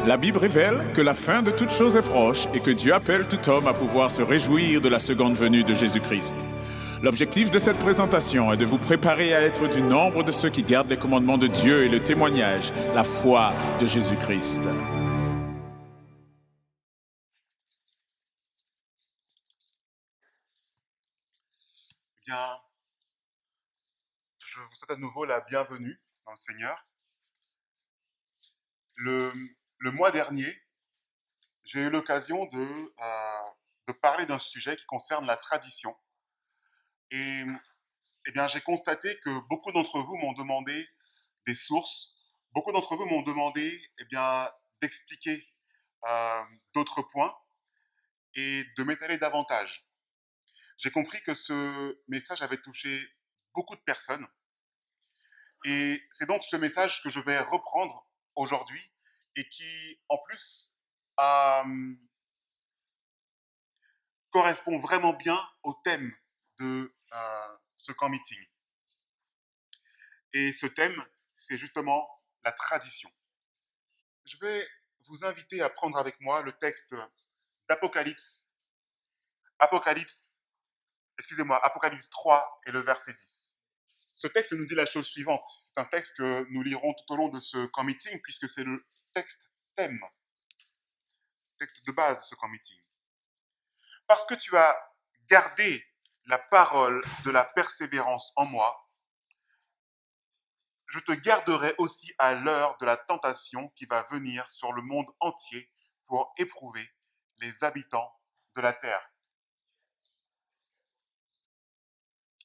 La Bible révèle que la fin de toute chose est proche et que Dieu appelle tout homme à pouvoir se réjouir de la seconde venue de Jésus-Christ. L'objectif de cette présentation est de vous préparer à être du nombre de ceux qui gardent les commandements de Dieu et le témoignage, la foi de Jésus-Christ. Eh bien, je vous souhaite à nouveau la bienvenue dans le Seigneur. Le, le mois dernier, j'ai eu l'occasion de parler d'un sujet qui concerne la tradition. Et eh bien, j'ai constaté que beaucoup d'entre vous m'ont demandé des sources, beaucoup d'entre vous m'ont demandé d'expliquer d'autres points et de m'étaler davantage. J'ai compris que ce message avait touché beaucoup de personnes. Et c'est donc ce message que je vais reprendre aujourd'hui et qui, en plus, euh, correspond vraiment bien au thème de ce camp meeting. Et ce thème, c'est justement la tradition. Je vais vous inviter à prendre avec moi le texte d'Apocalypse, Apocalypse, Apocalypse 3 et le verset 10. Ce texte nous dit la chose suivante. C'est un texte que nous lirons tout au long de ce camp meeting puisque c'est le texte thème, texte de base de ce camp meeting. Parce que tu as gardé la parole de la persévérance en moi, je te garderai aussi à l'heure de la tentation qui va venir sur le monde entier pour éprouver les habitants de la terre.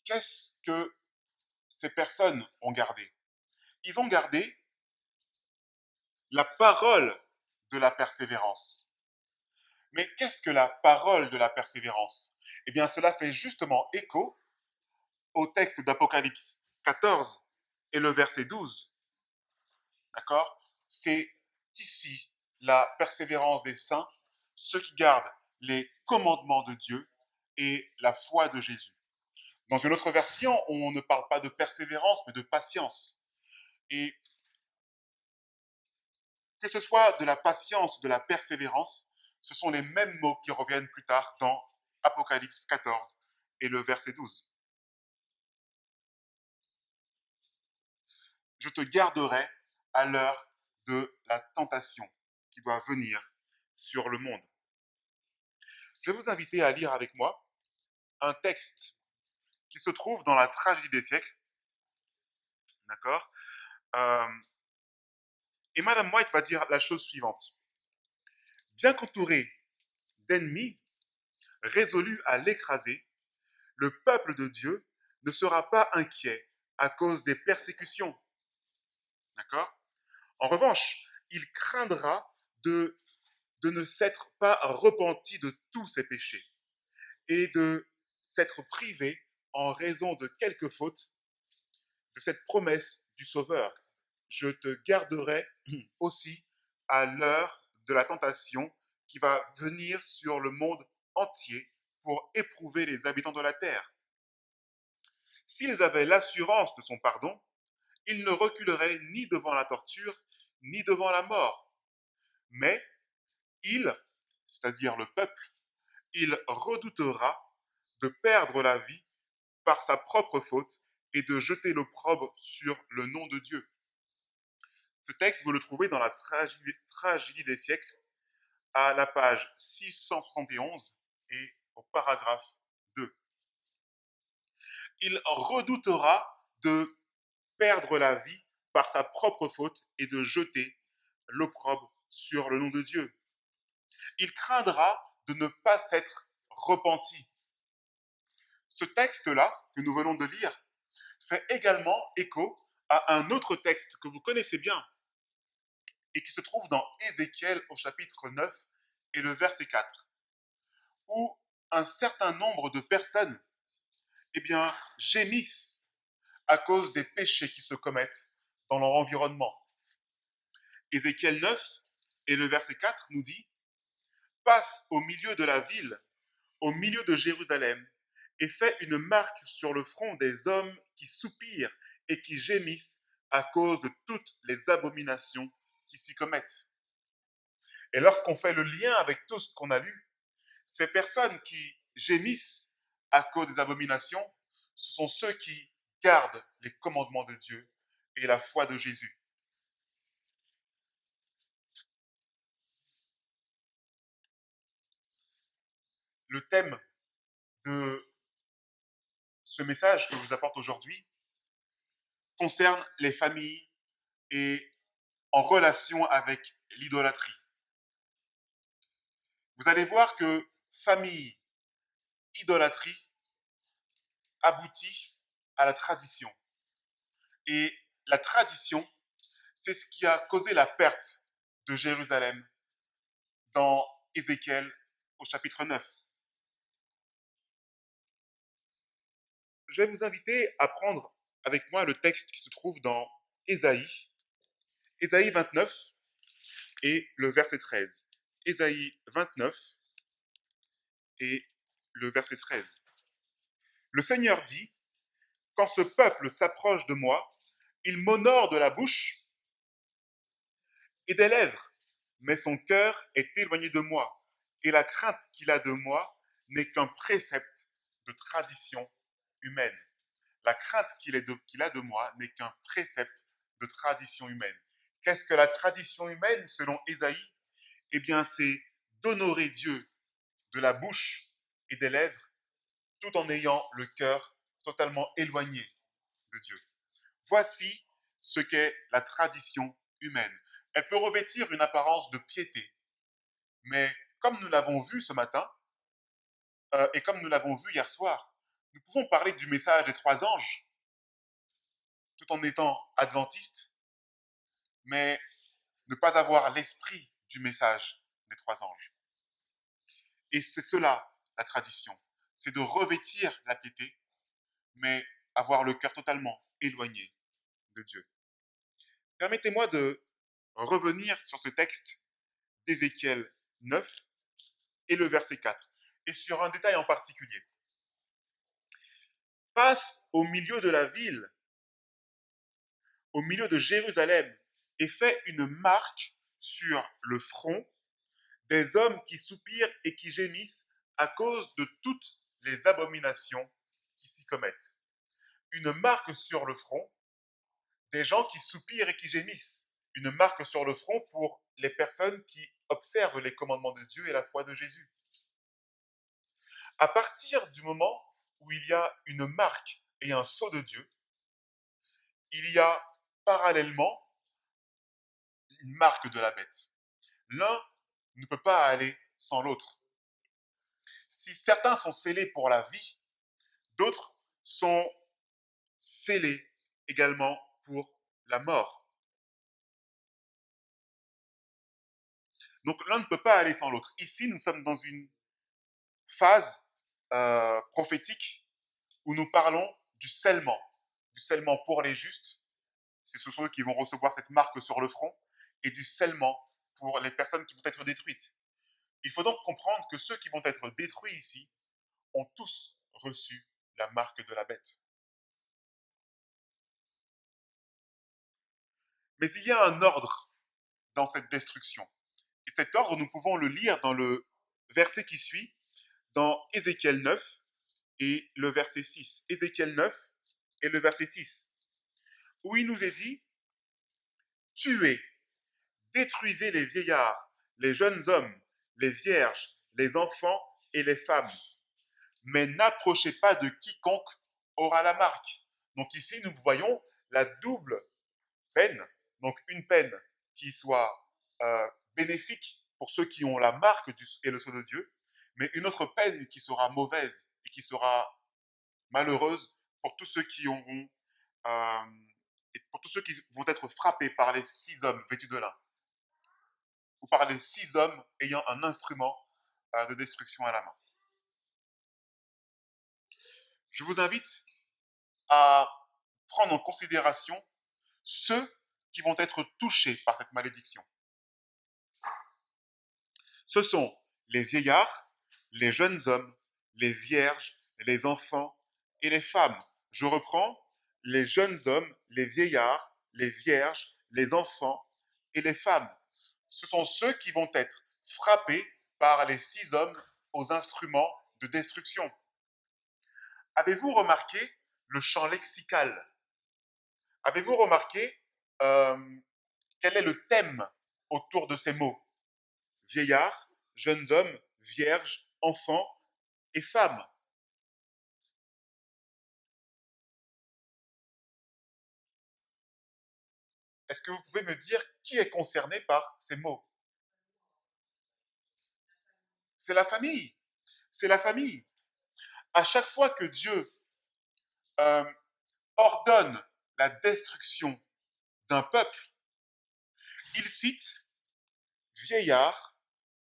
Qu'est-ce que ces personnes ont gardé? Ils ont gardé la parole de la persévérance. Mais qu'est-ce que la parole de la persévérance? Eh bien, cela fait justement écho au texte d'Apocalypse 14 et le verset 12. D'accord? C'est ici la persévérance des saints, ceux qui gardent les commandements de Dieu et la foi de Jésus. Dans une autre version, on ne parle pas de persévérance, mais de patience. Et que ce soit de la patience, de la persévérance, ce sont les mêmes mots qui reviennent plus tard dans Apocalypse 14 et le verset 12. Je te garderai à l'heure de la tentation qui doit venir sur le monde. Je vais vous inviter à lire avec moi un texte qui se trouve dans la tragédie des siècles, d'accord? Euh, et Madame White va dire la chose suivante. Bien qu'entouré d'ennemis résolus à l'écraser, le peuple de Dieu ne sera pas inquiet à cause des persécutions, d'accord? En revanche, il craindra de ne s'être pas repenti de tous ses péchés et de s'être privé en raison de quelques fautes de cette promesse du Sauveur. Je te garderai aussi à l'heure de la tentation qui va venir sur le monde entier pour éprouver les habitants de la terre. S'ils avaient l'assurance de son pardon, ils ne reculeraient ni devant la torture, ni devant la mort. Mais il, c'est-à-dire le peuple, il redoutera de perdre la vie par sa propre faute et de jeter l'opprobre sur le nom de Dieu. Ce texte, vous le trouvez dans la tragédie des siècles, à la page 671 et au paragraphe 2. Il redoutera de perdre la vie par sa propre faute et de jeter l'opprobre sur le nom de Dieu. Il craindra de ne pas s'être repenti. Ce texte-là, que nous venons de lire, fait également écho à un autre texte que vous connaissez bien et qui se trouve dans Ézéchiel au chapitre 9 et le verset 4, où un certain nombre de personnes gémissent à cause des péchés qui se commettent dans leur environnement. Ézéchiel 9 et le verset 4 nous dit « Passe au milieu de la ville, au milieu de Jérusalem, et fais une marque sur le front des hommes qui soupirent et qui gémissent à cause de toutes les abominations qui s'y commettent. » Et lorsqu'on fait le lien avec tout ce qu'on a lu, ces personnes qui gémissent à cause des abominations, ce sont ceux qui gardent les commandements de Dieu et la foi de Jésus. Le thème de ce message que je vous apporte aujourd'hui concerne les familles et en relation avec l'idolâtrie. Vous allez voir que famille, idolâtrie aboutit à la tradition. Et la tradition, c'est ce qui a causé la perte de Jérusalem dans Ézéchiel au chapitre 9. Je vais vous inviter à prendre avec moi le texte qui se trouve dans Ésaïe 29 et le verset 13. Ésaïe 29 et le verset 13. Le Seigneur dit, « Quand ce peuple s'approche de moi, il m'honore de la bouche et des lèvres, mais son cœur est éloigné de moi, et la crainte qu'il a de moi n'est qu'un précepte de tradition humaine. » La crainte qu'il a de moi n'est qu'un précepte de tradition humaine. Qu'est-ce que la tradition humaine selon Ésaïe? Eh bien, c'est d'honorer Dieu de la bouche et des lèvres, tout en ayant le cœur totalement éloigné de Dieu. Voici ce qu'est la tradition humaine. Elle peut revêtir une apparence de piété, mais comme nous l'avons vu ce matin, et comme nous l'avons vu hier soir, nous pouvons parler du message des 3 anges, tout en étant adventistes, mais ne pas avoir l'esprit du message des 3 anges. Et c'est cela, la tradition. C'est de revêtir la piété, mais avoir le cœur totalement éloigné de Dieu. Permettez-moi de revenir sur ce texte d'Ézéchiel 9 et le verset 4, et sur un détail en particulier. Passe au milieu de la ville, au milieu de Jérusalem, et fait une marque sur le front des hommes qui soupirent et qui gémissent à cause de toutes les abominations qui s'y commettent. Une marque sur le front des gens qui soupirent et qui gémissent. Une marque sur le front pour les personnes qui observent les commandements de Dieu et la foi de Jésus. À partir du moment où il y a une marque et un sceau de Dieu, il y a parallèlement une marque de la bête. L'un ne peut pas aller sans l'autre. Si certains sont scellés pour la vie, d'autres sont scellés également pour la mort. Donc l'un ne peut pas aller sans l'autre. Ici, nous sommes dans une phase prophétique où nous parlons du scellement pour les justes. Ce sont eux qui vont recevoir cette marque sur le front, et du scellement pour les personnes qui vont être détruites. Il faut donc comprendre que ceux qui vont être détruits ici ont tous reçu la marque de la bête. Mais il y a un ordre dans cette destruction. Et cet ordre, nous pouvons le lire dans le verset qui suit, dans Ézéchiel 9 et le verset 6. Ézéchiel 9 et le verset 6, où il nous est dit « Tuez, détruisez les vieillards, les jeunes hommes, les vierges, les enfants et les femmes, mais n'approchez pas de quiconque aura la marque. » Donc ici, nous voyons la double peine, donc une peine qui soit bénéfique pour ceux qui ont la marque et le sceau de Dieu, mais une autre peine qui sera mauvaise et qui sera malheureuse pour tous ceux qui auront et pour tous ceux qui vont être frappés par les 6 hommes vêtus de lin, ou par les 6 hommes ayant un instrument de destruction à la main. Je vous invite à prendre en considération ceux qui vont être touchés par cette malédiction. Ce sont les vieillards, les jeunes hommes, les vierges, les enfants et les femmes. Je reprends, les jeunes hommes, les vieillards, les vierges, les enfants et les femmes. Ce sont ceux qui vont être frappés par les 6 hommes aux instruments de destruction. Avez-vous remarqué le champ lexical? Avez-vous remarqué quel est le thème autour de ces mots? Vieillards, jeunes hommes, vierges, enfants et femmes. Est-ce que vous pouvez me dire qui est concerné par ces mots? C'est la famille. C'est la famille. À chaque fois que Dieu euh, ordonne la destruction d'un peuple, il cite vieillards,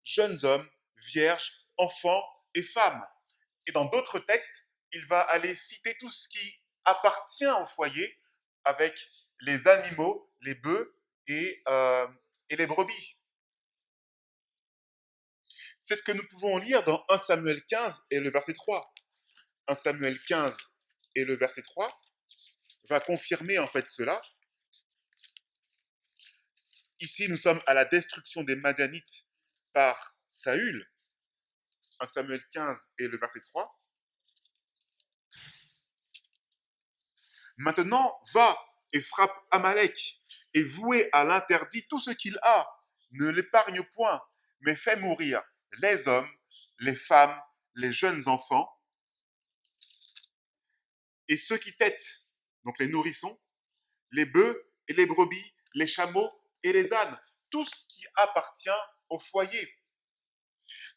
jeunes hommes, vierges, enfants et femmes. Et dans d'autres textes, il va aller citer tout ce qui appartient au foyer avec les animaux, les bœufs et les brebis. C'est ce que nous pouvons lire dans 1 Samuel 15 et le verset 3. 1 Samuel 15 et le verset 3 va confirmer en fait cela. Ici, nous sommes à la destruction des Madianites par Saül. 1 Samuel 15 et le verset 3. Maintenant, va et frappe Amalek et vouez à l'interdit tout ce qu'il a. Ne l'épargne point, mais fais mourir les hommes, les femmes, les jeunes enfants et ceux qui têtent, donc les nourrissons, les bœufs et les brebis, les chameaux et les ânes, tout ce qui appartient au foyer.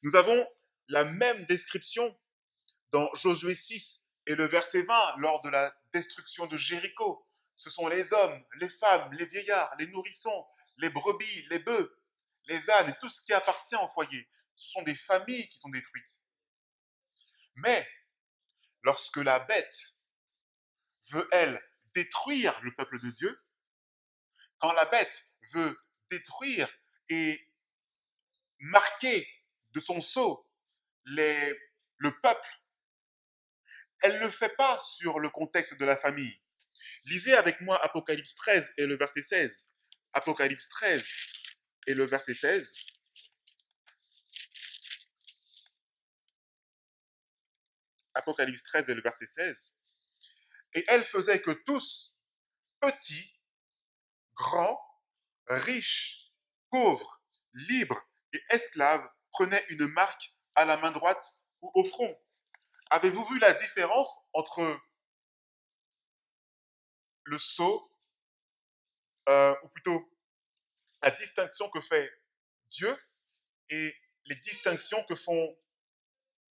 Nous avons la même description dans Josué 6 et le verset 20 lors de la destruction de Jéricho. Ce sont les hommes, les femmes, les vieillards, les nourrissons, les brebis, les bœufs, les ânes et tout ce qui appartient au foyer. Ce sont des familles qui sont détruites. Mais lorsque la bête veut, elle, détruire le peuple de Dieu, quand la bête veut détruire et marquer de son sceau le peuple, elle ne le fait pas sur le contexte de la famille. Lisez avec moi Apocalypse 13 et le verset 16. Apocalypse 13 et le verset 16. Apocalypse 13 et le verset 16. Et elle faisait que tous, petits, grands, riches, pauvres, libres et esclaves, prenaient une marque à la main droite ou au front. Avez-vous vu la différence entre le sceau, ou plutôt la distinction que fait Dieu et les distinctions que font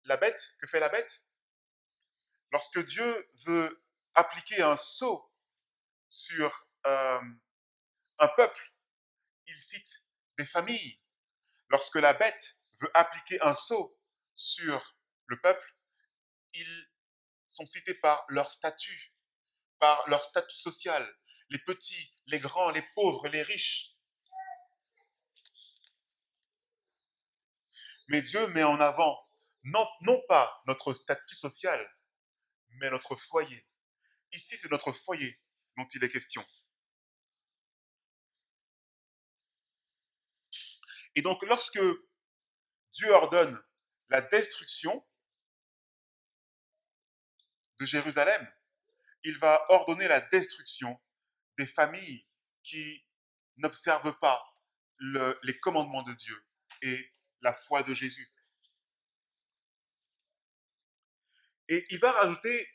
que fait la bête? Lorsque Dieu veut appliquer un sceau sur un peuple, il cite des familles. Lorsque la bête veut appliquer un sceau sur le peuple, ils sont cités par leur statut social. Les petits, les grands, les pauvres, les riches. Mais Dieu met en avant non pas notre statut social, mais notre foyer. Ici, c'est notre foyer dont il est question. Et donc, lorsque Dieu ordonne la destruction de Jérusalem, il va ordonner la destruction des familles qui n'observent pas les commandements de Dieu et la foi de Jésus. Et il va rajouter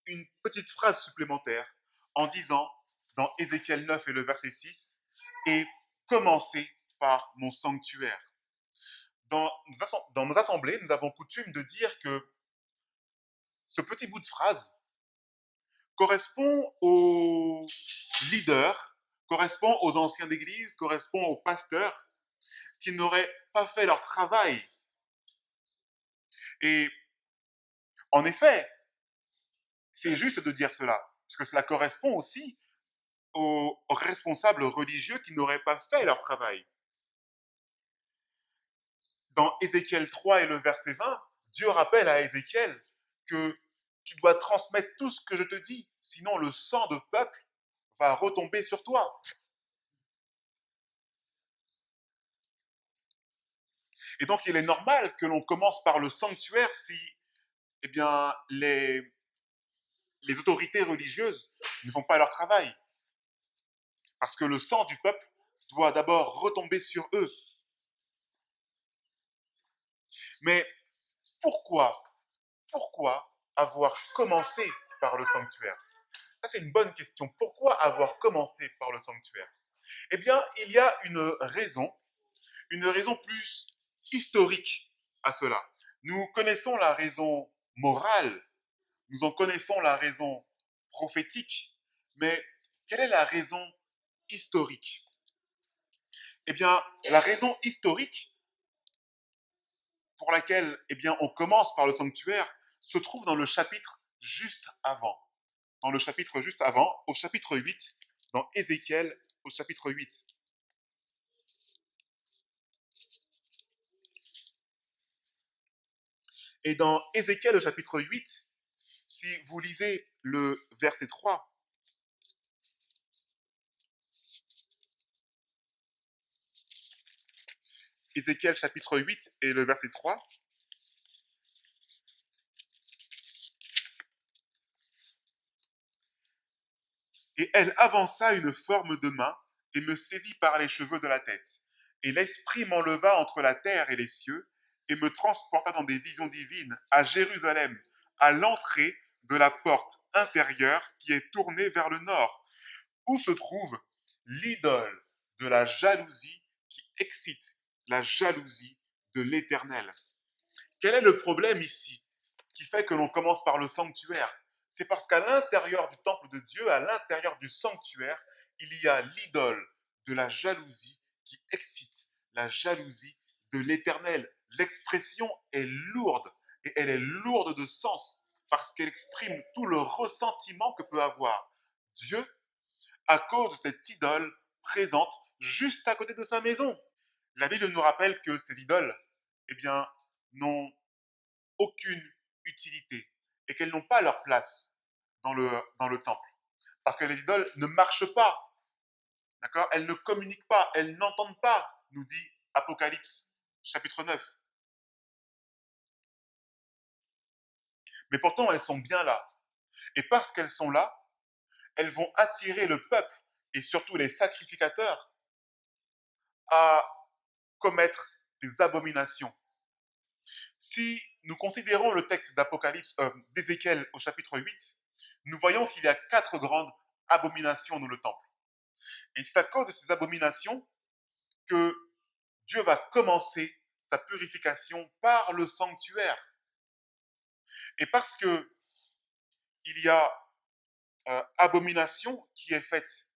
une petite phrase supplémentaire en disant, dans Ézéchiel 9 et le verset 6, « Et commencez par mon sanctuaire ». Dans nos assemblées, nous avons coutume de dire que ce petit bout de phrase correspond aux leaders, correspond aux anciens d'église, correspond aux pasteurs qui n'auraient pas fait leur travail. Et en effet, c'est juste de dire cela, parce que cela correspond aussi aux responsables religieux qui n'auraient pas fait leur travail. Dans Ézéchiel 3 et le verset 20, Dieu rappelle à Ézéchiel que tu dois transmettre tout ce que je te dis, sinon le sang de peuple va retomber sur toi. Et donc, il est normal que l'on commence par le sanctuaire si, eh bien, les autorités religieuses ne font pas leur travail. Parce que le sang du peuple doit d'abord retomber sur eux. Mais pourquoi Pourquoi avoir commencé par le sanctuaire? Ça, c'est une bonne question. Pourquoi avoir commencé par le sanctuaire? Eh bien, il y a une raison plus historique à cela. Nous connaissons la raison morale, nous en connaissons la raison prophétique, mais quelle est la raison historique? Eh bien, la raison historique pour laquelle on commence par le sanctuaire se trouve dans le chapitre juste avant. Dans le chapitre juste avant, au chapitre 8, dans Ézéchiel, au chapitre 8. Et dans Ézéchiel, au chapitre 8, si vous lisez le verset 3, Ézéchiel chapitre 8 et le verset 3, et elle avança une forme de main et me saisit par les cheveux de la tête. Et l'Esprit m'enleva entre la terre et les cieux et me transporta dans des visions divines à Jérusalem, à l'entrée de la porte intérieure qui est tournée vers le nord, où se trouve l'idole de la jalousie qui excite la jalousie de l'Éternel. Quel est le problème ici qui fait que l'on commence par le sanctuaire? C'est parce qu'à l'intérieur du temple de Dieu, à l'intérieur du sanctuaire, il y a l'idole de la jalousie qui excite la jalousie de l'Éternel. L'expression est lourde et elle est lourde de sens parce qu'elle exprime tout le ressentiment que peut avoir Dieu à cause de cette idole présente juste à côté de sa maison. La Bible nous rappelle que ces idoles, n'ont aucune utilité et qu'elles n'ont pas leur place dans le temple. Parce que les idoles ne marchent pas, d'accord? Elles ne communiquent pas, elles n'entendent pas, nous dit Apocalypse, chapitre 9. Mais pourtant, elles sont bien là. Et parce qu'elles sont là, elles vont attirer le peuple et surtout les sacrificateurs à commettre des abominations. Si nous considérons le texte d'Ézéchiel au chapitre 8, nous voyons qu'il y a 4 grandes abominations dans le temple. Et c'est à cause de ces abominations que Dieu va commencer sa purification par le sanctuaire. Et parce que il y a abomination qui est faite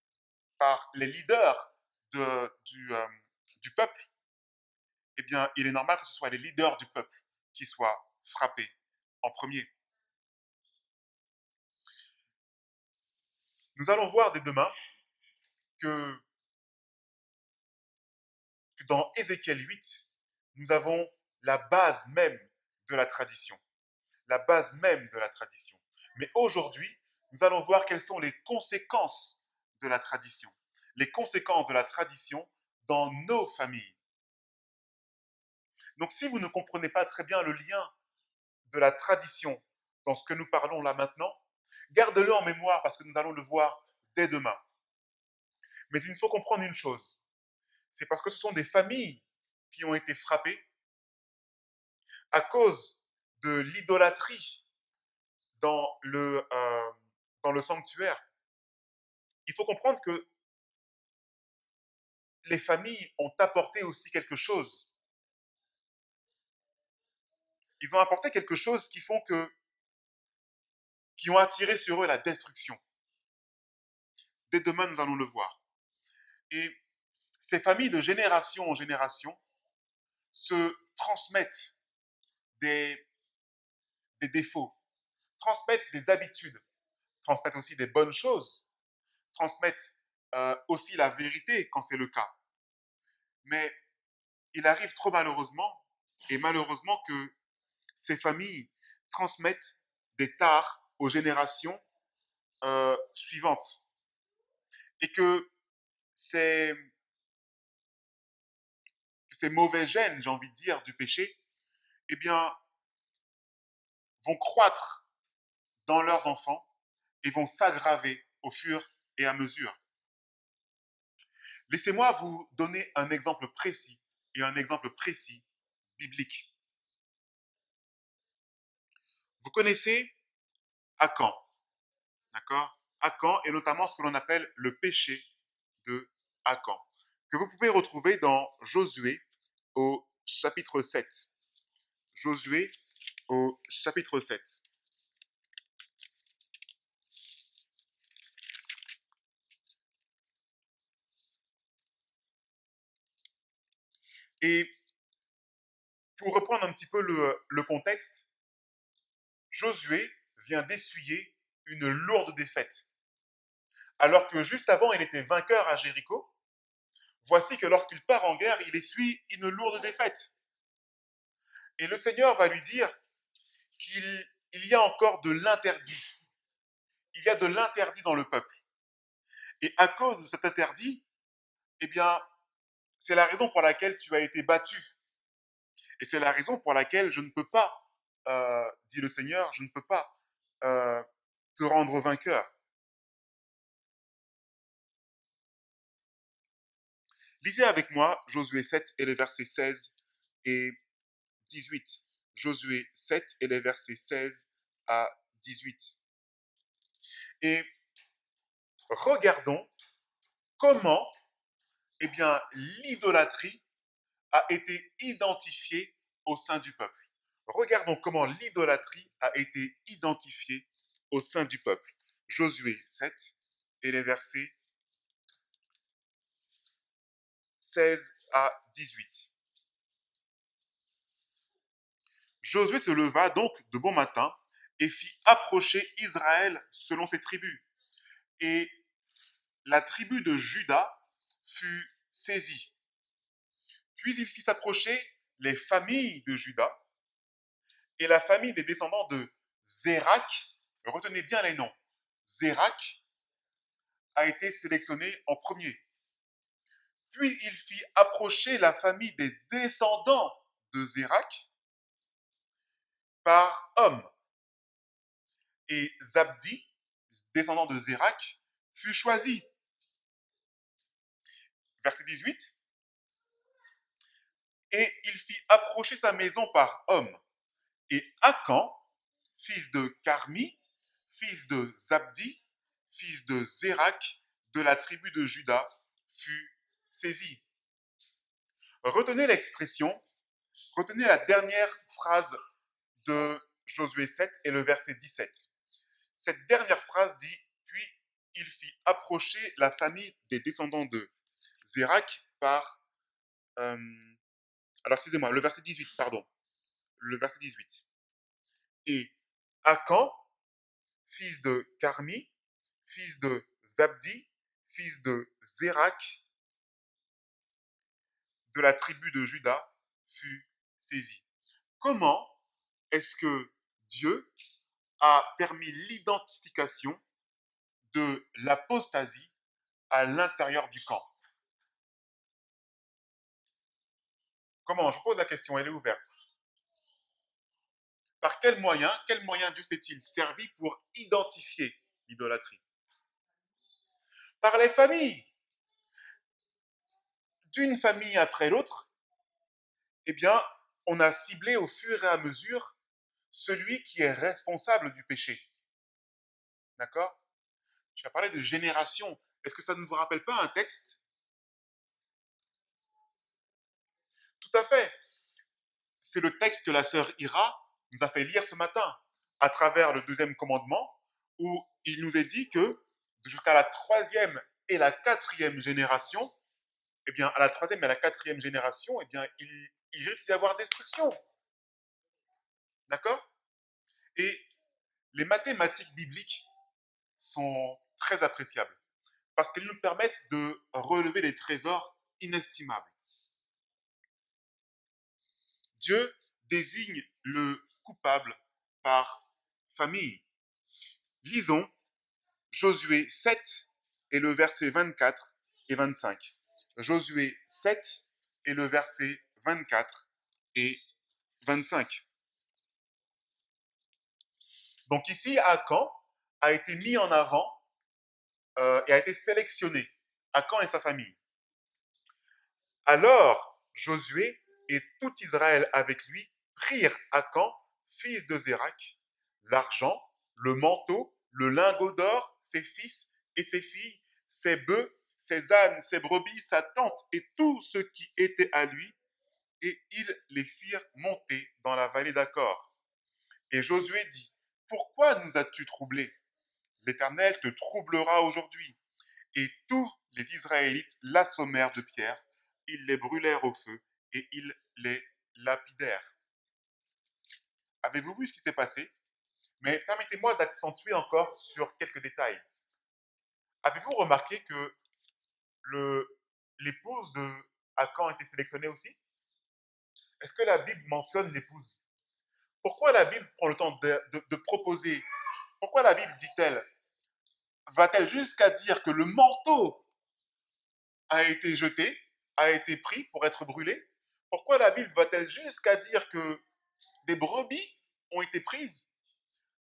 par les leaders du peuple, il est normal que ce soit les leaders du peuple qui soient frappés en premier. Nous allons voir dès demain que dans Ézéchiel 8, nous avons la base même de la tradition. La base même de la tradition. Mais aujourd'hui, nous allons voir quelles sont les conséquences de la tradition. Les conséquences de la tradition dans nos familles. Donc si vous ne comprenez pas très bien le lien de la tradition dans ce que nous parlons là maintenant, garde-le en mémoire parce que nous allons le voir dès demain. Mais il faut comprendre une chose, c'est parce que ce sont des familles qui ont été frappées à cause de l'idolâtrie dans le sanctuaire. Il faut comprendre que les familles ont apporté aussi quelque chose. Ils ont apporté quelque chose qui ont attiré sur eux la destruction. Dès demain, nous allons le voir. Et ces familles, de génération en génération, se transmettent des défauts, transmettent des habitudes, transmettent aussi des bonnes choses, transmettent aussi la vérité quand c'est le cas. Mais il arrive trop malheureusement, et malheureusement que ces familles transmettent des tares aux générations suivantes. Et que ces ces mauvais gènes, j'ai envie de dire, du péché, eh bien, vont croître dans leurs enfants et vont s'aggraver au fur et à mesure. Laissez-moi vous donner un exemple précis biblique. Vous connaissez Achan, d'accord? Achan et notamment ce que l'on appelle le péché de Achan, que vous pouvez retrouver dans Josué au chapitre 7. Josué au chapitre 7. Et pour reprendre un petit peu le contexte, Josué vient d'essuyer une lourde défaite. Alors que juste avant, il était vainqueur à Jéricho, voici que lorsqu'il part en guerre, il essuie une lourde défaite. Et le Seigneur va lui dire qu'il y a encore de l'interdit. Il y a de l'interdit dans le peuple. Et à cause de cet interdit, eh bien, c'est la raison pour laquelle tu as été battu. Et c'est la raison pour laquelle je ne peux pas, dit le Seigneur, je ne peux pas euh, te rendre vainqueur. Lisez avec moi Josué 7 et les versets 16 et 18. Josué 7 et les versets 16 à 18. Et regardons comment eh bien, l'idolâtrie a été identifiée au sein du peuple. Regardons comment l'idolâtrie a été identifiée au sein du peuple. Josué 7 et les versets 16 à 18. Josué se leva donc de bon matin et fit approcher Israël selon ses tribus. Et la tribu de Juda fut saisie. Puis il fit s'approcher les familles de Juda et la famille des descendants de Zérak. Retenez bien les noms. Zérak a été sélectionné en premier. Puis il fit approcher la famille des descendants de Zérak par homme. Et Zabdi, descendant de Zérak, fut choisi. Verset 18. Et il fit approcher sa maison par homme. Et Achan, fils de Carmi, fils de Zabdi, fils de Zérak, de la tribu de Juda, fut saisi. Retenez l'expression, retenez la dernière phrase de Josué 7 et le verset 17. Cette dernière phrase dit « Puis il fit approcher la famille des descendants de Zérak par... alors excusez-moi, le verset 18, pardon. Le verset 18. Et Achan, fils de Carmi, fils de Zabdi, fils de Zérak, de la tribu de Juda, fut saisi. Comment est-ce que Dieu a permis l'identification de l'apostasie à l'intérieur du camp? Comment? Je pose la question, elle est ouverte. Par quel moyen Dieu s'est-il servi pour identifier l'idolâtrie? Par les familles. D'une famille après l'autre, eh bien, on a ciblé au fur et à mesure celui qui est responsable du péché. D'accord? Tu as parlé de génération. Est-ce que ça ne vous rappelle pas un texte? Tout à fait. C'est le texte que la sœur Ira nous a fait lire ce matin, à travers le deuxième commandement, où il nous est dit que jusqu'à la troisième et la quatrième génération, eh bien, à la troisième et à la quatrième génération, eh bien, il risque d'y avoir destruction. D'accord? Et les mathématiques bibliques sont très appréciables parce qu'elles nous permettent de relever des trésors inestimables. Dieu désigne le coupable par famille. Lisons Josué 7 et le verset 24 et 25. Josué 7 et le verset 24 et 25. Donc ici, Akan a été mis en avant et a été sélectionné, Akan et sa famille. Alors Josué et tout Israël avec lui prirent Akan, fils de Zérak, l'argent, le manteau, le lingot d'or, ses fils et ses filles, ses bœufs, ses ânes, ses brebis, sa tente et tout ce qui était à lui, et ils les firent monter dans la vallée d'Acor. Et Josué dit, pourquoi nous as-tu troublés? L'Éternel te troublera aujourd'hui. Et tous les Israélites l'assommèrent de pierres, ils les brûlèrent au feu et ils les lapidèrent. Avez-vous vu ce qui s'est passé? Mais permettez-moi d'accentuer encore sur quelques détails. Avez-vous remarqué que l'épouse de Akan a été sélectionnée aussi? Est-ce que la Bible mentionne l'épouse? Pourquoi la Bible prend le temps de proposer? Pourquoi la Bible dit-elle, va-t-elle jusqu'à dire que le manteau a été jeté, a été pris pour être brûlé? Pourquoi la Bible va-t-elle jusqu'à dire que des brebis ont été prises?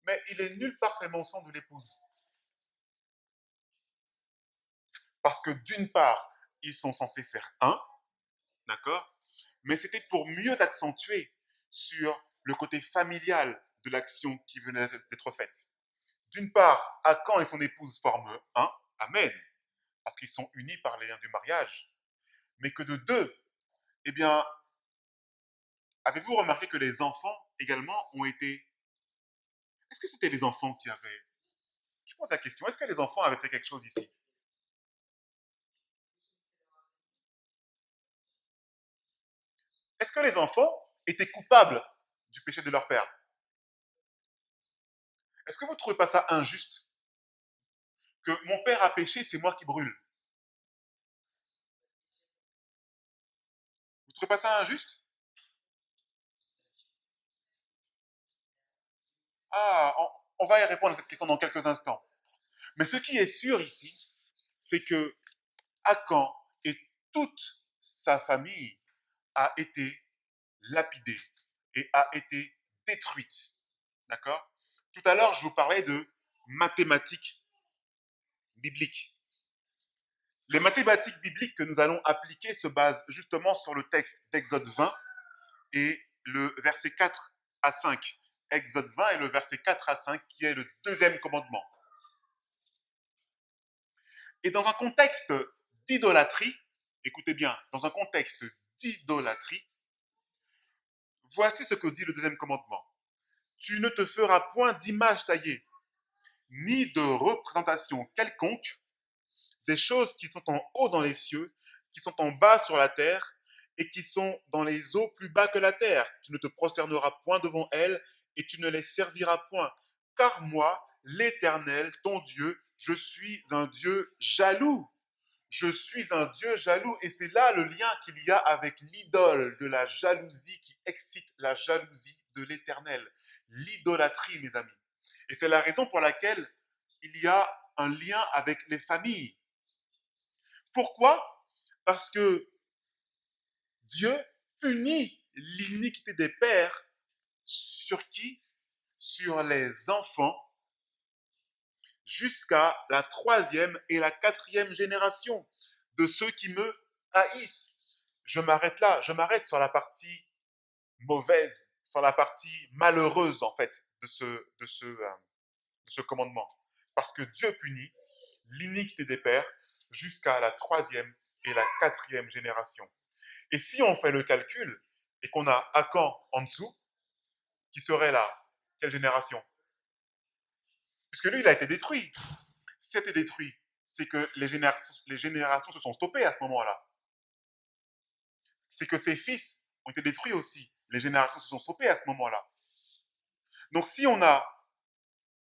Mais il est nulle part fait mention de l'épouse. Parce que d'une part, ils sont censés faire un, d'accord? Mais c'était pour mieux accentuer sur le côté familial de l'action qui venait d'être faite. D'une part, Akan et son épouse forment un, amen, parce qu'ils sont unis par les liens du mariage. Mais que de deux, eh bien, avez-vous remarqué que les enfants également ont été... Est-ce que c'était les enfants qui avaient... Je pose la question, est-ce que les enfants avaient fait quelque chose ici? Est-ce que les enfants étaient coupables du péché de leur père? Est-ce que vous ne trouvez pas ça injuste? Que mon père a péché, c'est moi qui brûle. Vous ne trouvez pas ça injuste? Ah, on va y répondre à cette question dans quelques instants. Mais ce qui est sûr ici, c'est que Akan et toute sa famille a été lapidée et a été détruite. D'accord? Tout à l'heure, je vous parlais de mathématiques bibliques. Les mathématiques bibliques que nous allons appliquer se basent justement sur le texte d'Exode 20 et le verset 4 à 5. Exode 20 et le verset 4 à 5 qui est le deuxième commandement. Et dans un contexte d'idolâtrie, écoutez bien, dans un contexte d'idolâtrie, voici ce que dit le deuxième commandement. Tu ne te feras point d'image taillée, ni de représentation quelconque des choses qui sont en haut dans les cieux, qui sont en bas sur la terre, et qui sont dans les eaux plus bas que la terre. Tu ne te prosterneras point devant elles, et tu ne les serviras point. Car moi, l'Éternel, ton Dieu, je suis un Dieu jaloux. Je suis un Dieu jaloux. Et c'est là le lien qu'il y a avec l'idole de la jalousie qui excite la jalousie de l'Éternel. L'idolâtrie, mes amis. Et c'est la raison pour laquelle il y a un lien avec les familles. Pourquoi? Parce que Dieu punit l'iniquité des pères sur qui? Sur les enfants jusqu'à la 3e et la 4e génération de ceux qui me haïssent. Je m'arrête là, je m'arrête sur la partie mauvaise, sur la partie malheureuse en fait de ce commandement. Parce que Dieu punit l'iniquité des pères jusqu'à la 3e et la 4e génération. Et si on fait le calcul et qu'on a Akan en dessous, qui serait là, quelle génération? Puisque lui, il a été détruit. Si c'était détruit, c'est que les générations se sont stoppées à ce moment-là. C'est que ses fils ont été détruits aussi. Les générations se sont stoppées à ce moment-là. Donc si on a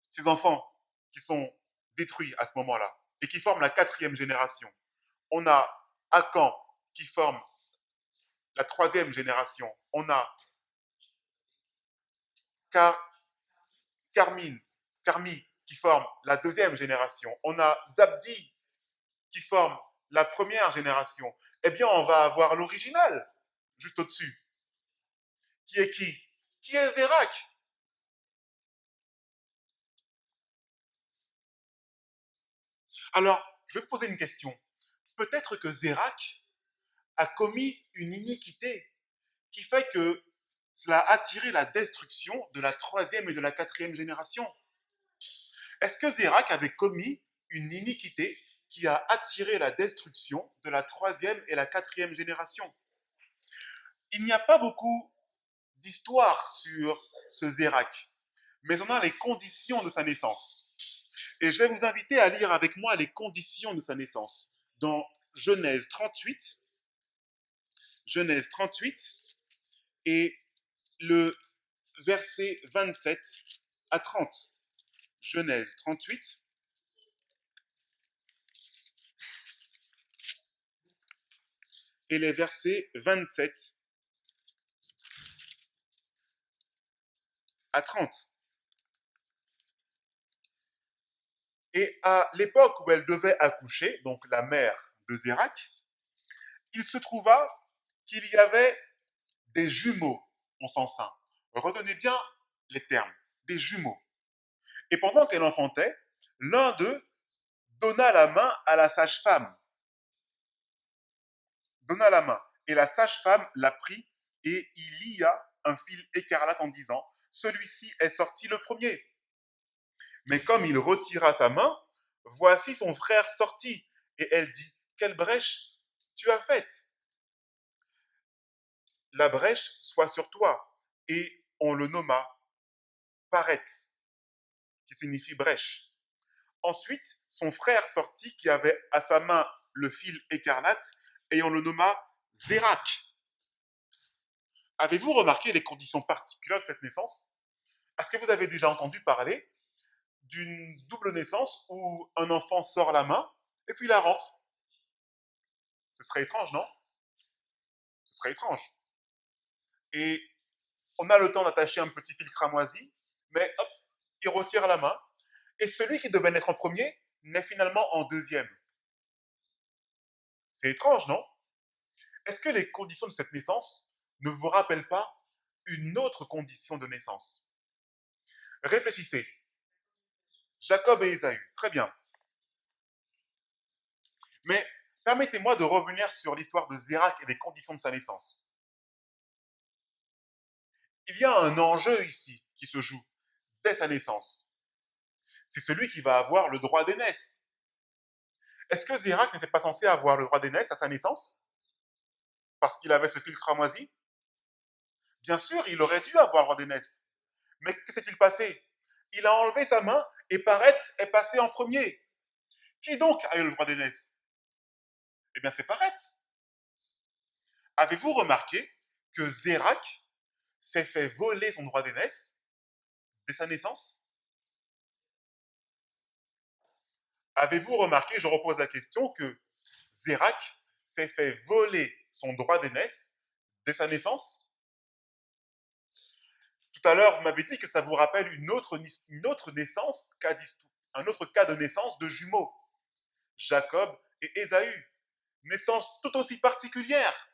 ces enfants qui sont détruits à ce moment-là et qui forment la 4e génération, on a Akan qui forme la 3e génération, on a Carmi qui forme la 2e génération, on a Zabdi qui forme la 1re génération, eh bien, on va avoir l'original, juste au-dessus. Qui est qui? Qui est Zérak? Alors, je vais poser une question. Peut-être que Zérak a commis une iniquité qui fait que cela a attiré la destruction de la troisième et de la quatrième génération. Est-ce que Zérak avait commis une iniquité qui a attiré la destruction de la troisième et la quatrième génération? Il n'y a pas beaucoup d'histoire sur ce Zérak, mais on a les conditions de sa naissance. Et je vais vous inviter à lire avec moi les conditions de sa naissance. Dans Genèse 38, Genèse 38 et le verset 27 à 30. Genèse 38 et les versets 27 à 30. Et à l'époque où elle devait accoucher, donc la mère de Zérak, il se trouva qu'il y avait des jumeaux en son sein. Retenez bien les termes, des jumeaux. Et pendant qu'elle enfantait, l'un d'eux donna la main à la sage-femme. Donna la main. Et la sage-femme la prit et y lia un fil écarlate en disant, celui-ci est sorti le premier. Mais comme il retira sa main, voici son frère sorti. Et elle dit, quelle brèche tu as faite? La brèche soit sur toi. Et on le nomma Paretz, qui signifie brèche. Ensuite, son frère sortit qui avait à sa main le fil écarlate et on le nomma Zérak. Avez-vous remarqué les conditions particulières de cette naissance? Est-ce que vous avez déjà entendu parler d'une double naissance où un enfant sort la main et puis la rentre? Ce serait étrange, non? Ce serait étrange. Et on a le temps d'attacher un petit fil cramoisi, mais hop, il retire la main. Et celui qui devait naître en premier naît finalement en deuxième. C'est étrange, non? Est-ce que les conditions de cette naissance ne vous rappellent pas une autre condition de naissance? Réfléchissez. Jacob et Ésaü, très bien. Mais permettez-moi de revenir sur l'histoire de Zérak et les conditions de sa naissance. Il y a un enjeu ici qui se joue dès sa naissance. C'est celui qui va avoir le droit d'aînesse. Est-ce que Zérak n'était pas censé avoir le droit d'aînesse à sa naissance? Parce qu'il avait ce fil cramoisi? Bien sûr, il aurait dû avoir le droit d'aînesse. Mais que s'est-il passé? Il a enlevé sa main et Paretz est passé en premier. Qui donc a eu le droit d'aînesse? Eh bien, c'est Paretz. Avez-vous remarqué que Zérak s'est fait voler son droit d'aînesse dès sa naissance? Avez-vous remarqué, je repose la question, que Zérak s'est fait voler son droit d'aînesse dès sa naissance? Tout à l'heure, vous m'avez dit que ça vous rappelle une autre naissance, un autre cas de naissance de jumeaux, Jacob et Ésaü. Naissance tout aussi particulière.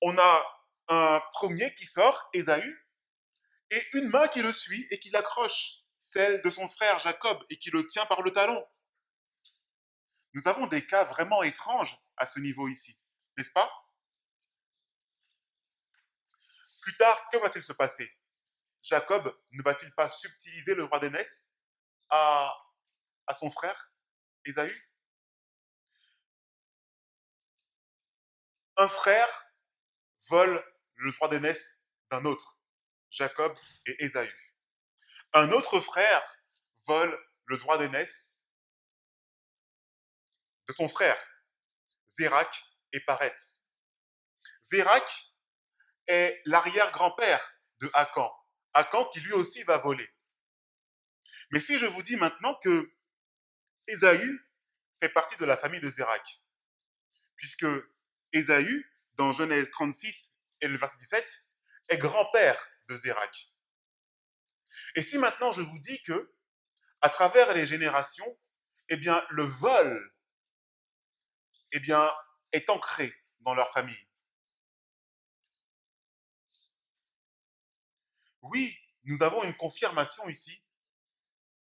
On a un premier qui sort, Ésaü, et une main qui le suit et qui l'accroche, celle de son frère Jacob, et qui le tient par le talon. Nous avons des cas vraiment étranges à ce niveau ici, n'est-ce pas? Plus tard, que va-t-il se passer? Jacob ne va-t-il pas subtiliser le droit d'aînesse à son frère Ésaü? Un frère vole le droit d'aînesse d'un autre, Jacob et Ésaü. Un autre frère vole le droit d'aînesse de son frère, Zérak et Paretz. Zérak est l'arrière-grand-père de Akan. Akan qui lui aussi va voler. Mais si je vous dis maintenant que Ésaü fait partie de la famille de Zérak, puisque Ésaü, dans Genèse 36 et le verset 17, est grand-père de Zérak. Et si maintenant je vous dis que, à travers les générations, eh bien, le vol, eh bien, est ancré dans leur famille. Oui, nous avons une confirmation ici,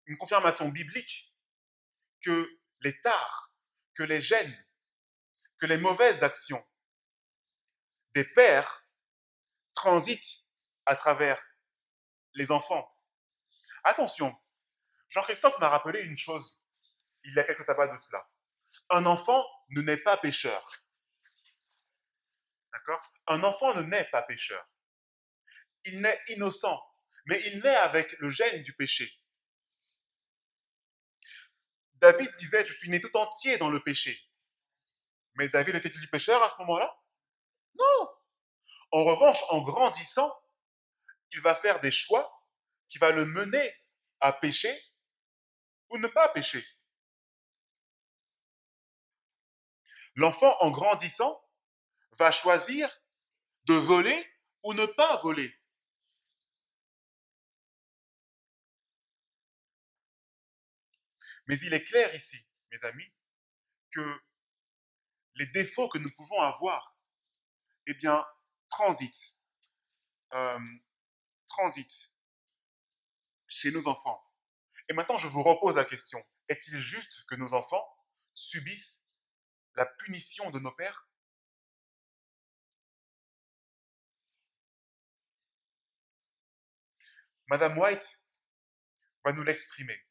une confirmation biblique que les tares, que les gènes, que les mauvaises actions des pères transitent à travers les enfants. Attention, Jean-Christophe m'a rappelé une chose il y a quelques sabbats de cela. Un enfant ne naît pas pécheur. D'accord? Un enfant ne naît pas pécheur. Il naît innocent, mais il naît avec le gène du péché. David disait, je suis né tout entier dans le péché. Mais David était-il pécheur à ce moment-là? Non. En revanche, en grandissant, il va faire des choix qui va le mener à pécher ou ne pas pécher. L'enfant, en grandissant, va choisir de voler ou ne pas voler. Mais il est clair ici, mes amis, que les défauts que nous pouvons avoir, eh bien, transitent, euh, transitent chez nos enfants. Et maintenant, je vous repose la question. Est-il juste que nos enfants subissent la punition de nos pères? Madame White va nous l'exprimer.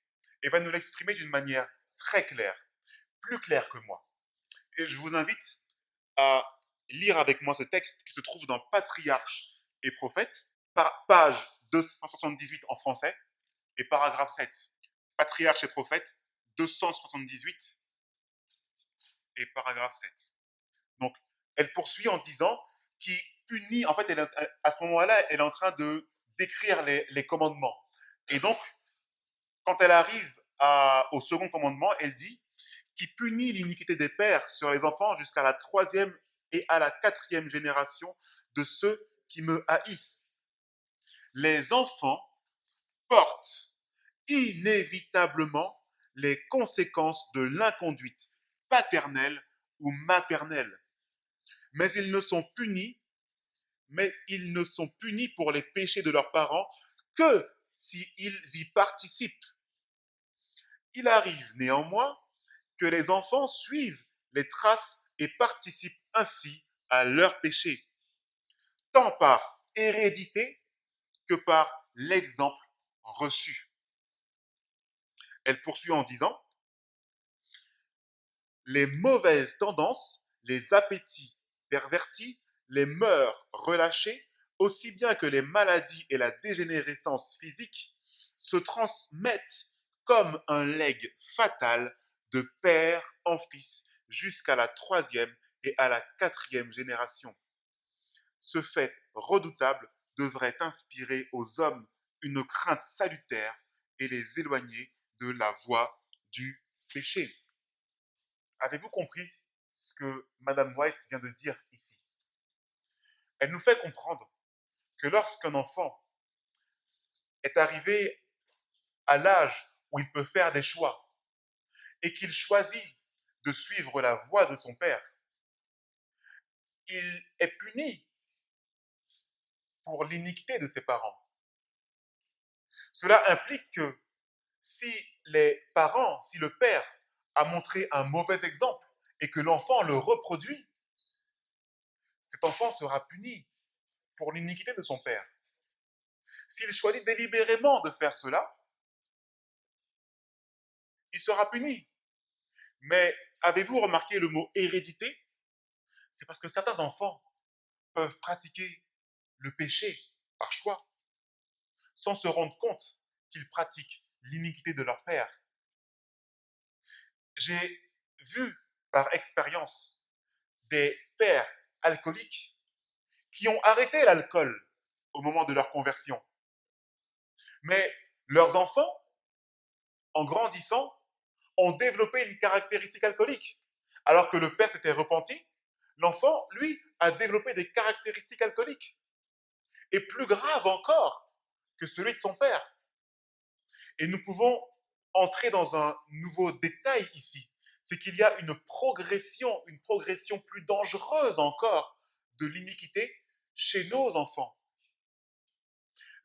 Et va nous l'exprimer d'une manière très claire, plus claire que moi. Et je vous invite à lire avec moi ce texte qui se trouve dans Patriarches et Prophètes, page 278 en français et paragraphe 7. Patriarches et Prophètes, 278 et paragraphe 7. Donc, elle poursuit en disant qui punit, en fait, à ce moment-là, elle est en train de décrire les commandements. Et donc, quand elle arrive au second commandement, elle dit qui punit l'iniquité des pères sur les enfants jusqu'à la 3e et à la 4e génération de ceux qui me haïssent. Les enfants portent inévitablement les conséquences de l'inconduite paternelle ou maternelle. Mais ils ne sont punis, pour les péchés de leurs parents que s'ils y participent. Il arrive néanmoins que les enfants suivent les traces et participent ainsi à leurs péchés, tant par hérédité que par l'exemple reçu. Elle poursuit en disant les mauvaises tendances, les appétits pervertis, les mœurs relâchées, aussi bien que les maladies et la dégénérescence physique, se transmettent comme un legs fatal de père en fils jusqu'à la 3e et à la 4e génération. Ce fait redoutable devrait inspirer aux hommes une crainte salutaire et les éloigner de la voie du péché. Avez-vous compris ce que Madame White vient de dire ici? Elle nous fait comprendre que lorsqu'un enfant est arrivé à l'âge où il peut faire des choix et qu'il choisit de suivre la voie de son père, il est puni pour l'iniquité de ses parents. Cela implique que si le père a montré un mauvais exemple et que l'enfant le reproduit, cet enfant sera puni pour l'iniquité de son père. S'il choisit délibérément de faire cela, il sera puni. Mais avez-vous remarqué le mot hérédité? C'est parce que certains enfants peuvent pratiquer le péché par choix, sans se rendre compte qu'ils pratiquent l'iniquité de leur père. J'ai vu par expérience des pères alcooliques qui ont arrêté l'alcool au moment de leur conversion. Mais leurs enfants, en grandissant, ont développé une caractéristique alcoolique. Alors que le père s'était repenti, l'enfant, lui, a développé des caractéristiques alcooliques. Et plus grave encore que celui de son père. Et nous pouvons entrer dans un nouveau détail ici. c'est qu'il y a une progression plus dangereuse encore de l'iniquité chez nos enfants.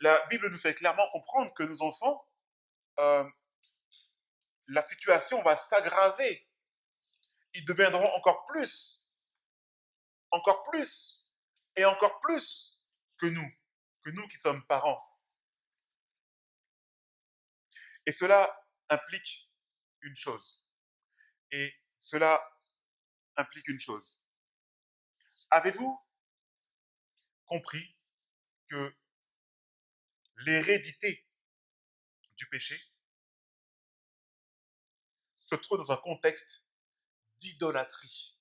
La Bible nous fait clairement comprendre que nos enfants, euh, la situation va s'aggraver. Ils deviendront encore plus et encore plus que nous qui sommes parents. Et cela implique une chose. Et cela implique une chose. Avez-vous compris que l'hérédité du péché se trouve dans un contexte d'idolâtrie?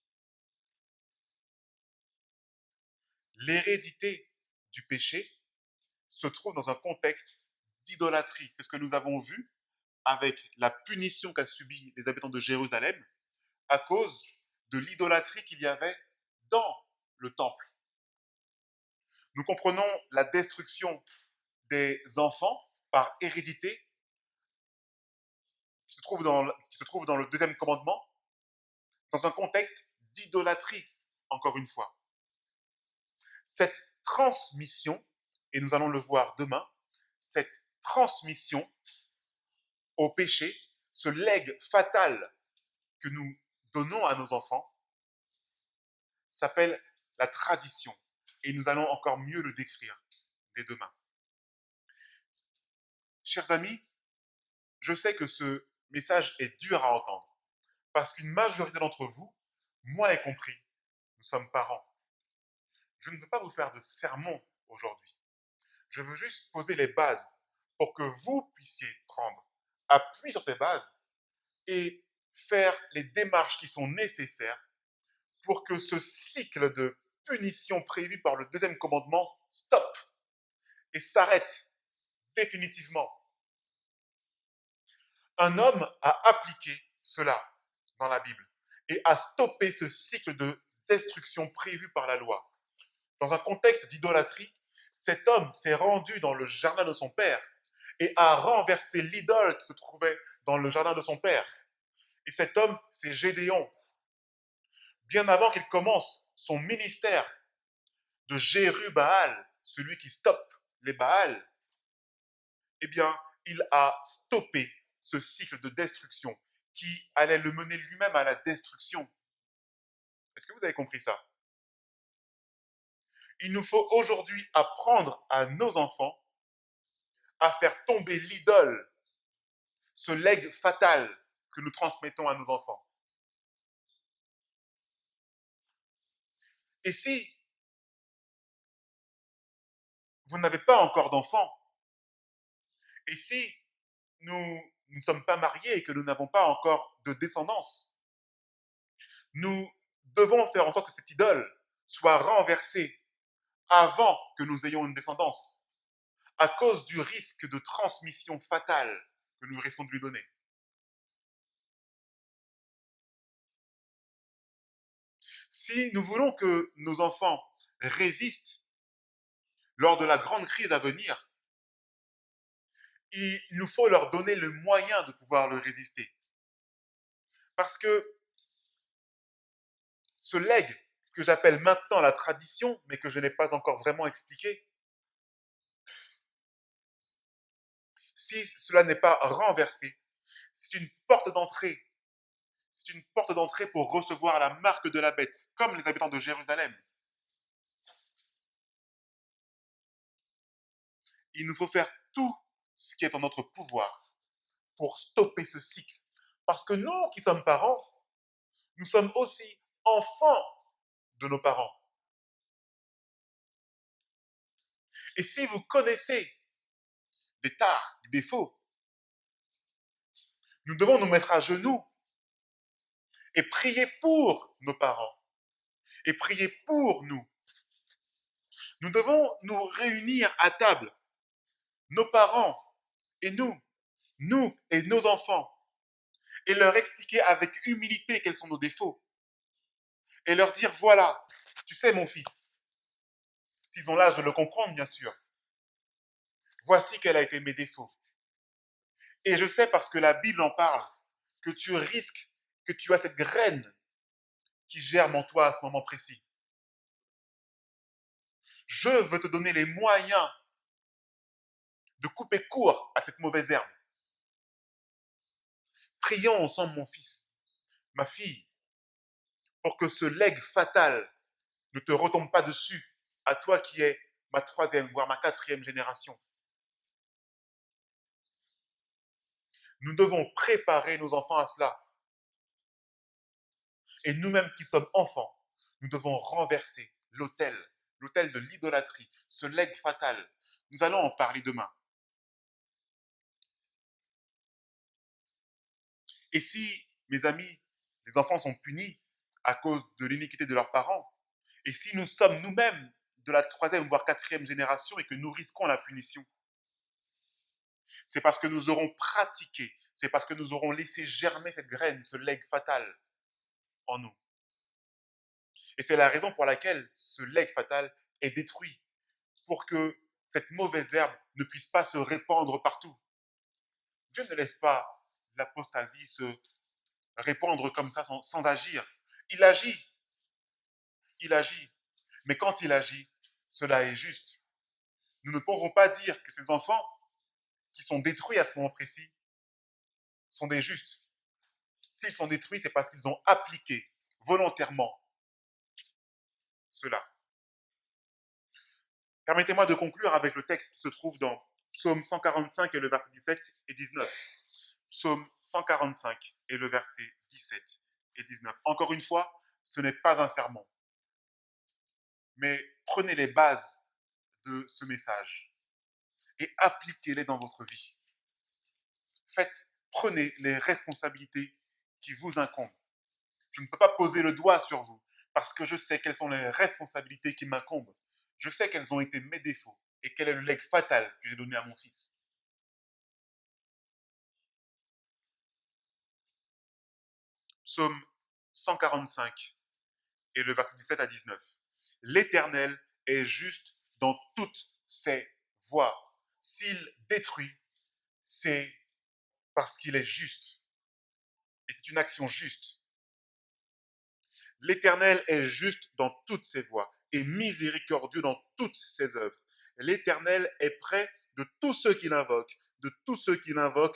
L'hérédité du péché se trouve dans un contexte d'idolâtrie. C'est ce que nous avons vu avec la punition qu'a subie les habitants de Jérusalem à cause de l'idolâtrie qu'il y avait dans le temple. Nous comprenons la destruction des enfants par hérédité qui se trouve dans le deuxième commandement, dans un contexte d'idolâtrie, encore une fois. Cette transmission, et nous allons le voir demain, cette transmission au péché, ce legs fatal que nous donnons à nos enfants, s'appelle la tradition. Et nous allons encore mieux le décrire dès demain. Chers amis, je sais que ce message est dur à entendre, parce qu'une majorité d'entre vous, moi y compris, nous sommes parents. Je ne veux pas vous faire de sermon aujourd'hui. Je veux juste poser les bases pour que vous puissiez prendre appui sur ces bases et faire les démarches qui sont nécessaires pour que ce cycle de punition prévu par le deuxième commandement stoppe et s'arrête définitivement. Un homme a appliqué cela dans la Bible et a stoppé ce cycle de destruction prévu par la loi. Dans un contexte d'idolâtrie, cet homme s'est rendu dans le jardin de son père et a renversé l'idole qui se trouvait dans le jardin de son père. Et cet homme, c'est Gédéon. Bien avant qu'il commence son ministère de Jéru-Baal, celui qui stoppe les Baals, eh bien, il a stoppé ce cycle de destruction qui allait le mener lui-même à la destruction. Est-ce que vous avez compris ça? Il nous faut aujourd'hui apprendre à nos enfants à faire tomber l'idole, ce legs fatal que nous transmettons à nos enfants. Et si vous n'avez pas encore d'enfants, et si nous ne sommes pas mariés et que nous n'avons pas encore de descendance, nous devons faire en sorte que cette idole soit renversée avant que nous ayons une descendance, à cause du risque de transmission fatale que nous risquons de lui donner. Si nous voulons que nos enfants résistent lors de la grande crise à venir, il nous faut leur donner le moyen de pouvoir le résister. Parce que ce legs que j'appelle maintenant la tradition, mais que je n'ai pas encore vraiment expliqué, si cela n'est pas renversé, c'est une porte d'entrée. C'est une porte d'entrée pour recevoir la marque de la bête, comme les habitants de Jérusalem. Il nous faut faire tout ce qui est en notre pouvoir pour stopper ce cycle. Parce que nous qui sommes parents, nous sommes aussi enfants de nos parents. Et si vous connaissez des tares, des défauts, nous devons nous mettre à genoux et prier pour nos parents et prier pour nous. Nous devons nous réunir à table, nos parents et nous et nos enfants, et leur expliquer avec humilité quels sont nos défauts. Et leur dire, voilà, tu sais mon fils, s'ils ont l'âge de le comprendre bien sûr, voici quels ont été mes défauts. Et je sais parce que la Bible en parle, que tu risques, que tu as cette graine qui germe en toi à ce moment précis. Je veux te donner les moyens de couper court à cette mauvaise herbe. Prions ensemble, mon fils, ma fille, pour que ce legs fatal ne te retombe pas dessus, à toi qui es ma 3e, voire ma 4e génération. Nous devons préparer nos enfants à cela. Et nous-mêmes qui sommes enfants, nous devons renverser l'autel de l'idolâtrie, ce legs fatal. Nous allons en parler demain. Et si, mes amis, les enfants sont punis à cause de l'iniquité de leurs parents, et si nous sommes nous-mêmes de la 3e, voire 4e génération et que nous risquons la punition, c'est parce que nous aurons pratiqué, c'est parce que nous aurons laissé germer cette graine, ce legs fatal en nous. Et c'est la raison pour laquelle ce legs fatal est détruit, pour que cette mauvaise herbe ne puisse pas se répandre partout. Dieu ne laisse pas l'apostasie se répandre comme ça sans agir. Il agit. Mais quand il agit, cela est juste. Nous ne pouvons pas dire que ces enfants qui sont détruits à ce moment précis sont des justes. S'ils sont détruits, c'est parce qu'ils ont appliqué volontairement cela. Permettez-moi de conclure avec le texte qui se trouve dans Psaume 145 et le verset 17 et 19. Psaume 145 et le verset 17 et 19. Encore une fois, ce n'est pas un sermon. Mais prenez les bases de ce message et appliquez-les dans votre vie. Prenez les responsabilités qui vous incombent. Je ne peux pas poser le doigt sur vous parce que je sais quelles sont les responsabilités qui m'incombent. Je sais quels ont été mes défauts et quel est le legs fatal que j'ai donné à mon fils. Psaume 145 et le verset 17 à 19. L'Éternel est juste dans toutes ses voies. S'il détruit, c'est parce qu'il est juste. Et c'est une action juste. L'Éternel est juste dans toutes ses voies et miséricordieux dans toutes ses œuvres. L'Éternel est près de tous ceux qui l'invoquent,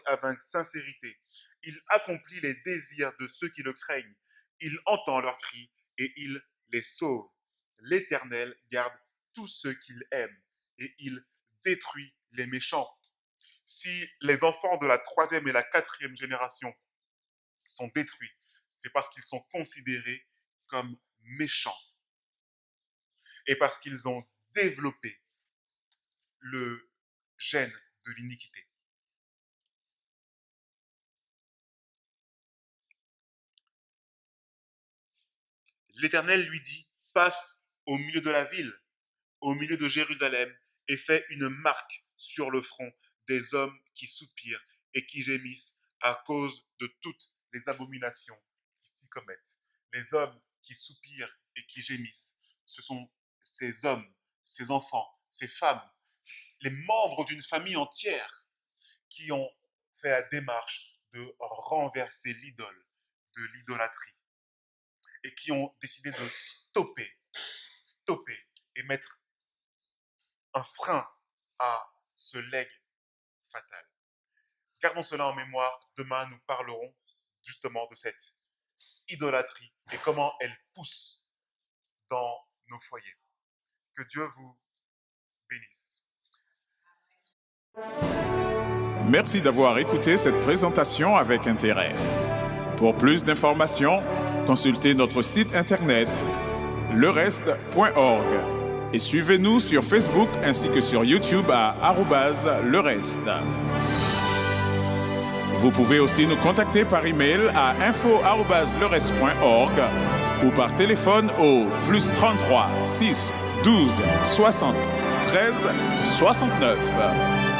avec sincérité. Il accomplit les désirs de ceux qui le craignent. Il entend leurs cris et il les sauve. L'Éternel garde tous ceux qu'il aime et il détruit les méchants. Si les enfants de la 3e et la 4e génération sont détruits, c'est parce qu'ils sont considérés comme méchants et parce qu'ils ont développé le gène de l'iniquité. L'Éternel lui dit, passe au milieu de la ville, au milieu de Jérusalem, et fais une marque sur le front des hommes qui soupirent et qui gémissent à cause de toutes les abominations qui s'y commettent. Les hommes qui soupirent et qui gémissent, ce sont ces hommes, ces enfants, ces femmes, les membres d'une famille entière qui ont fait la démarche de renverser l'idole, de l'idolâtrie, et qui ont décidé de stopper et mettre un frein à ce legs fatal. Gardons cela en mémoire. Demain, nous parlerons justement de cette idolâtrie et comment elle pousse dans nos foyers. Que Dieu vous bénisse. Merci d'avoir écouté cette présentation avec intérêt. Pour plus d'informations, consultez notre site internet lereste.org et suivez-nous sur Facebook ainsi que sur YouTube à @lereste. Vous pouvez aussi nous contacter par email à info@lereste.org ou par téléphone au +33 6 12 60 13 69.